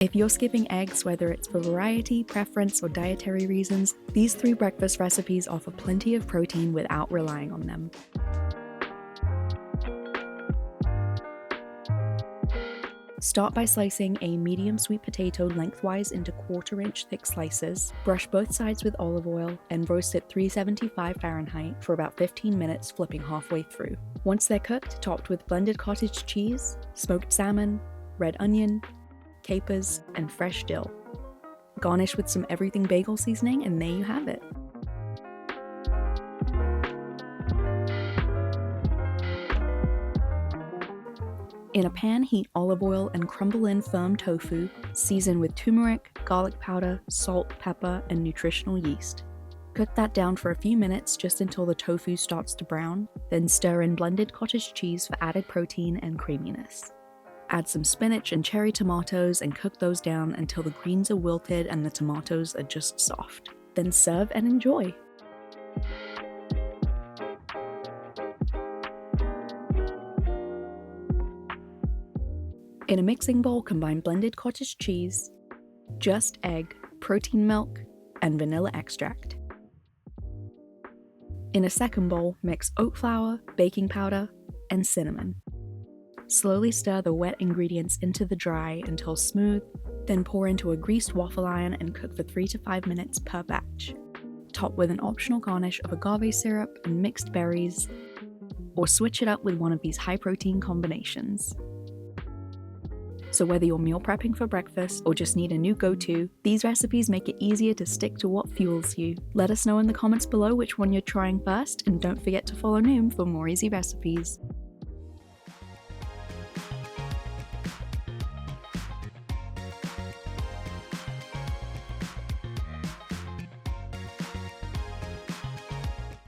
If you're skipping eggs, whether it's for variety, preference, or dietary reasons, these 3 breakfast recipes offer plenty of protein without relying on them. Start by slicing a medium sweet potato lengthwise into 1/4-inch thick slices, brush both sides with olive oil, and roast at 375 Fahrenheit for about 15 minutes, flipping halfway through. Once they're cooked, topped with blended cottage cheese, smoked salmon, red onion, capers, and fresh dill. Garnish with some Everything Bagel seasoning, and there you have it. In a pan, heat olive oil and crumble in firm tofu, season with turmeric, garlic powder, salt, pepper, and nutritional yeast. Cook that down for a few minutes just until the tofu starts to brown, then stir in blended cottage cheese for added protein and creaminess. Add some spinach and cherry tomatoes and cook those down until the greens are wilted and the tomatoes are just soft. Then serve and enjoy! In a mixing bowl, combine blended cottage cheese, just egg, protein milk, and vanilla extract. In a second bowl, mix oat flour, baking powder, and cinnamon. Slowly stir the wet ingredients into the dry until smooth, then pour into a greased waffle iron and cook for 3 to 5 minutes per batch. Top with an optional garnish of agave syrup and mixed berries, or switch it up with one of these high-protein combinations. So whether you're meal prepping for breakfast or just need a new go-to, these recipes make it easier to stick to what fuels you. Let us know in the comments below which one you're trying first, and don't forget to follow Noom for more easy recipes.